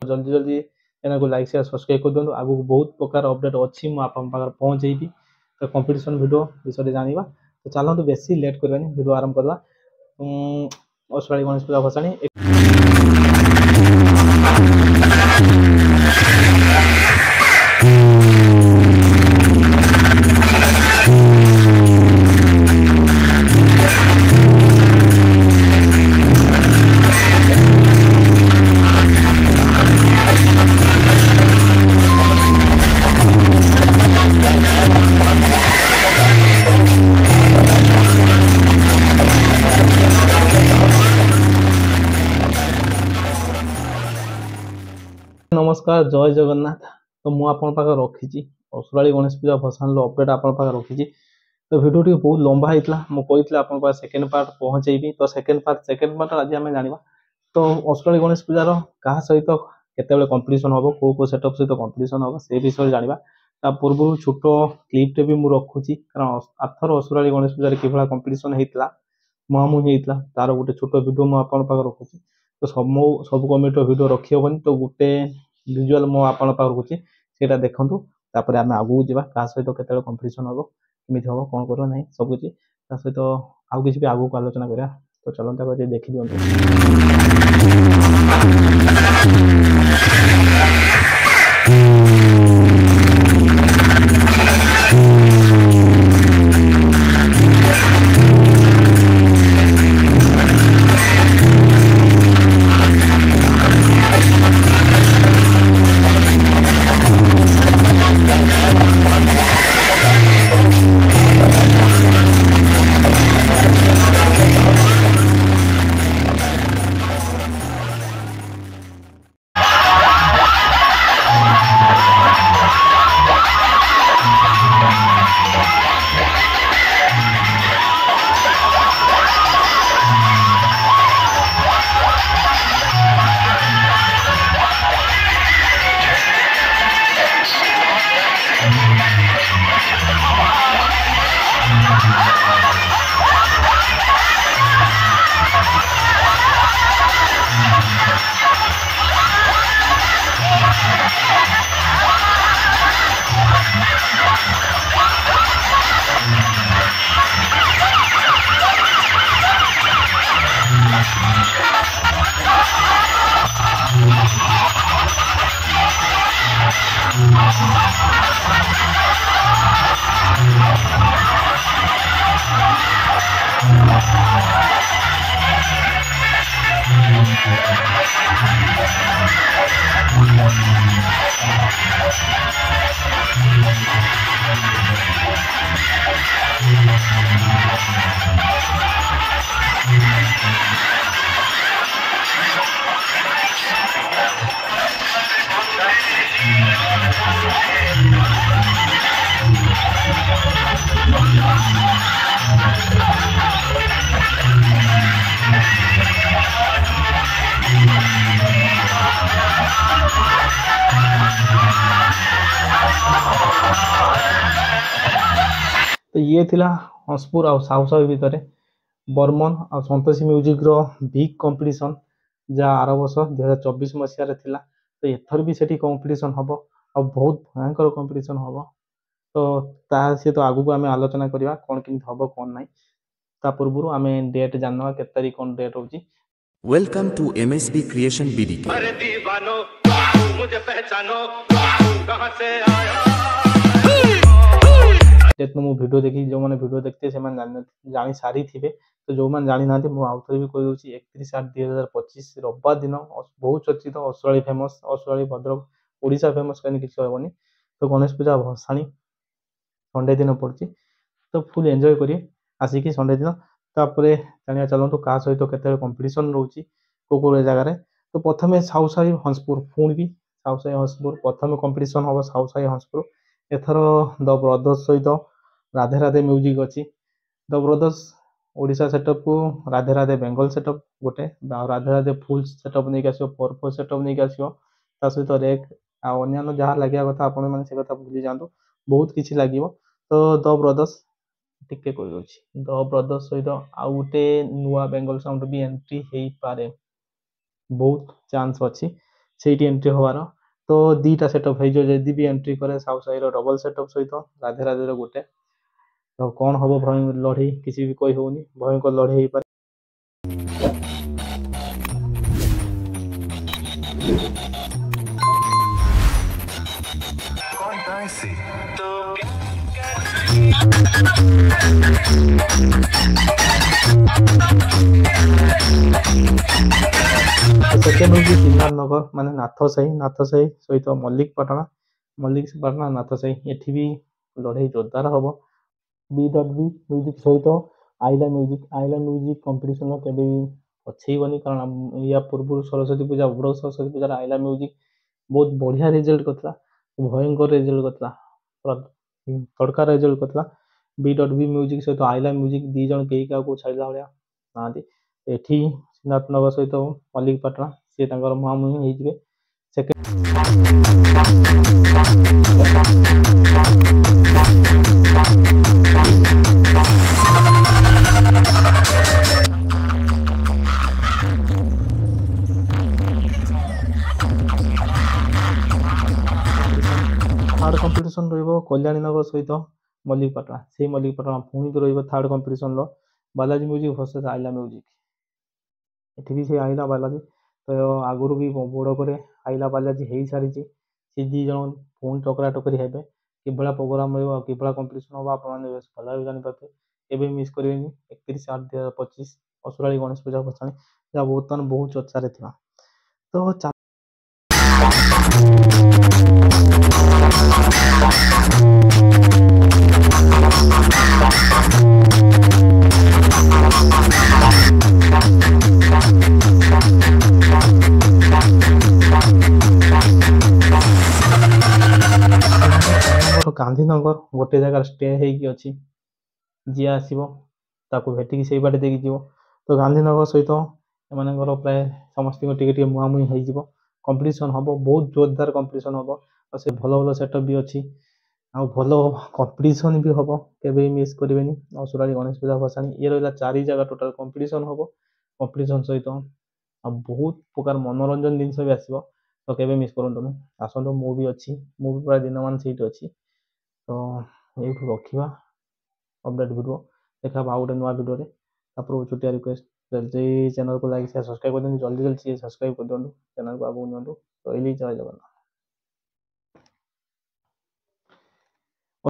जल्दी जल्दी चैनल को लाइक शेयर सब्सक्राइब कर दिखाँ आगू बहुत प्रकार अपडेट अच्छी मुझे पहुँचेबी तो कंपटीशन वीडियो विषय जाना तो चलते बेसी लेट करवानी वीडियो आरंभ करवा असुराली गणेश पूजा भसाणी नमस्कार जय जगन्नाथ तो मुझे रखी असुराली गणेश पूजा भसान अपडेट आप रखी तो वीडियो टी बहुत लंबा होता मुझे आप सेकेंड पार्ट पहुँचेबी तो सेकेंड पार्ट आज आम जाना तो असुराली गणेश पूजार क्या सहित केत कंपटीशन हम कौ सेटअप सहित कंपटीशन हम से विषय जाना पूर्व छोट क्लिपटे भी मुझे रखुची कारण आथर असुराली गणेश पूजा कि कंपटीशन होता मुहांमुही होता तार गोटे छोट वीडियो मुझे रखुची तो सब कमिटी वीडियो रखी हेनी तो गोटे विजुआल मो आपण रखुची से देखूँ तापर आम आगू जावा क्या सहित केत कंपटीशन हम कमी हम कौन कर ना सबकि सहित आउ कि भी आगू को आलोचना करा तो चलते देखी दिखाँ तो ये थिला हंसपुर आ साहू भितर बर्मन आ संतोषी म्यूजिक रो बिग कंपटीशन जहाँ आर वर्ष 2024 मसीह थिला तो एथर भी सेठी कंपटीशन हम आ बहुत भयंकर कंपटीशन हम तो सी तो आगू को आम आलोचना करवा कौन केमी हम कौन ना ता पूर्व आम डेट जानवा के तारीख कौन डेट होची। Welcome to MSB creation BDK. अरे दीवानो मुझे पहचानो कहां से आया डेट मु वीडियो देखी जो मैंने वीडियो देखते से जानी सारी थे तो जो मैंने जानी ना आउे भी कही 31/8/2025 रविवार दिन बहुत चर्चित असुराली फेमस असुराली भद्रक ओडिशा फेमस कहीं किसी हेनी तो गणेश पूजा भसाणी संडे दिन पड़ी तो फुल एंजॉय करिए आसिकी संडे दिन तापर जाना चलतु क्या सहित केत कंपटीशन रोचे कौ जगार तो प्रथम साउसाई हंसपुर पुणी भी साउसाई हंसपुर प्रथम कंपटीशन हम साउसाई हंसपुर एथर द ब्रदर्स सहित राधे राधे म्यूजिक अच्छी द ब्रदर्स ओडिशा सेटअप को राधे राधे बेंगल सेटअप गोटे राधे राधे फुल सेटअप नहीं आसो पर्पज सेटअप नहीं आसो सहित रेक अन्य जहाँ लगे कथा आपण मैंने से भूली जातु बहुत किसी लगे तो द ब्रदर्स टिके कही द ब्रदर्स सहित आउ गोटे नुआ बेंगल साउंड भी एंट्री हो पारे बहुत चांस अच्छी ସେଇଠି ଏଣ୍ଟ୍ରି ହେବାର। ତ ଦୁଇଟା ସେଟଅପ୍ ହେଇଯିବ ଯଦି ବି ଏଣ୍ଟ୍ରି କରେ ସାହୁ ସାହିର ଡବଲ୍ ସେଟଅପ୍ ସହିତ ରାଧେ ରାଧେର ଗୋଟେ। ତ କ'ଣ ହେବ ଲଢ଼େଇ କିଛି ବି କହି ହେଉନି, ଭୟଙ୍କର ଲଢ଼େଇ ହେଇପାରେ। ସେକେଣ୍ଡ ହେଉଛି ସିଦ୍ଧାର୍ଥନଗର ମାନେ ନାଥ ସାହି ସହିତ ମଲ୍ଲିକପାଟଣା ନାଥ ସାହି। ଏଠି ବି ଲଢ଼େଇ ଜୋରଦାର ହେବ। B.B ମ୍ୟୁଜିକ୍ ସହିତ ଆଇଲା ମ୍ୟୁଜିକ୍ କମ୍ପିଟିସନ୍ କେବେ ବି ପଛେଇବନି, କାରଣ ୟା ପୂର୍ବରୁ ସରସ୍ୱତୀ ପୂଜା ବଡ଼ ସରସ୍ୱତୀ ପୂଜାରେ ଆଇଲା ମ୍ୟୁଜିକ୍ ବହୁତ ବଢ଼ିଆ ରେଜଲ୍ଟ କରିଥିଲା, ଭୟଙ୍କର ରେଜଲ୍ଟ କରିଥିଲା, ପୁରା ତଡ଼କା ରେଜଲ୍ଟ କରିଥିଲା। B.B ମ୍ୟୁଜିକ୍ ସହିତ ଆଇଲା ମ୍ୟୁଜିକ୍ 2 ଜଣ କେହି କାହାକୁ ଛାଡ଼ିଲା ଭଳିଆ ନାହାନ୍ତି। ଏଠି ସିଦ୍ଧାର୍ଥନଗର ସହିତ ମଲ୍ଲିକପାଟଣା ସିଏ ତାଙ୍କର ମୁହାଁମୁହିଁ ହେଇଯିବେ। ଥାର୍ଡ଼ କମ୍ପିଟିସନ୍ ରହିବ କଲ୍ୟାଣୀନଗର ସହିତ ମଲ୍ଲିକପାଟଣା। ସେଇ ମଲ୍ଲିକପାଟଣା ପୁଣି ବି ରହିବ ଥାର୍ଡ଼ କମ୍ପିଟିସନ୍ର ବାଲାଜୀ ମ୍ୟୁଜିକ୍ ଭର୍ସେସ୍ ଆଇଲା ମ୍ୟୁଜିକ୍। ଏଠି ବି ସେ ଆଇଲା ବାଲାଜୀ, ତ ଆଗରୁ ବି ବଡ଼ କରି ଆଇଲା ବାଲାଜୀ ହେଇସାରିଛି। ସେ 2 ଜଣ ପୁଣି ଟକରାଟକରି ହେବେ। କିଭଳିଆ ପ୍ରୋଗ୍ରାମ୍ ରହିବ ଆଉ କିଭଳିଆ କମ୍ପିଟିସନ୍ ହେବ ଆପଣମାନେ ବେଶ ଭଲ ଭାବେ ଜାଣିପାରୁଥିବେ। କେବେ ମିସ୍ କରିବେନି 31/8/2025 ଅସୁରାଳି ଗଣେଶ ପୂଜା ଭସାଣି, ଯାହା ବର୍ତ୍ତମାନ ବହୁତ ଚର୍ଚ୍ଚାରେ ଥିଲା। ତ ଗାନ୍ଧୀନଗର ଗୋଟେ ଜାଗାରେ ଷ୍ଟେ ହେଇକି ଅଛି, ଯିଏ ଆସିବ ତାକୁ ଭେଟିକି ସେଇ ବାଟେ ଦେଇକି ଯିବ। ତ ଗାନ୍ଧୀନଗର ସହିତ ଏମାନଙ୍କର ପ୍ରାୟ ସମସ୍ତଙ୍କ ଟିକେ ମୁହାଁମୁହିଁ ହେଇଯିବ। କମ୍ପିଟିସନ୍ ହେବ, ବହୁତ ଜୋରଦାର କମ୍ପିଟିସନ୍ ହେବ। ଆଉ ସେ ଭଲ ସେଟଅପ୍ ବି ଅଛି, ଆଉ ଭଲ କମ୍ପିଟିସନ୍ ବି ହେବ, କେବେ ବି ମିସ୍ କରିବେନି। ଅସୁରାଳି ଗଣେଶ ପୂଜା ଭସାଣି ଇଏ ରହିଲା 4 ଜାଗା ଟୋଟାଲ୍ କମ୍ପିଟିସନ୍ ହେବ। କମ୍ପିଟିସନ୍ ସହିତ ଆଉ ବହୁତ ପ୍ରକାର ମନୋରଞ୍ଜନ ଜିନିଷ ବି ଆସିବ, ତ କେବେ ମିସ୍ କରନ୍ତୁନି। ଆସନ୍ତୁ, ମୁଁ ବି ଅଛି, ମୁଁ ବି ପ୍ରାୟ ଦିନମାନ ସେଇଠି ଅଛି। ତ ଏଇଠୁ ରଖିବା ଅପଡ଼େଟ୍ ଭିଡ଼ିଓ, ଦେଖା ଆଉ ଗୋଟେ ନୂଆ ଭିଡ଼ିଓରେ। ତାପରେ ଛୋଟିଆ ରିକ୍ୱେଷ୍ଟ, ଯଦି ଚ୍ୟାନେଲକୁ ଲାଇକ୍ ସେୟାର ସବସ୍କ୍ରାଇବ୍ କରିଦିଅନ୍ତୁ, ଜଲ୍ଦି ସବସ୍କ୍ରାଇବ୍ କରିଦିଅନ୍ତୁ, ଚ୍ୟାନେଲକୁ ଆଗକୁ ନିଅନ୍ତୁ। ରହିଲି, ଜୟ ଜଗନ୍ନାଥ।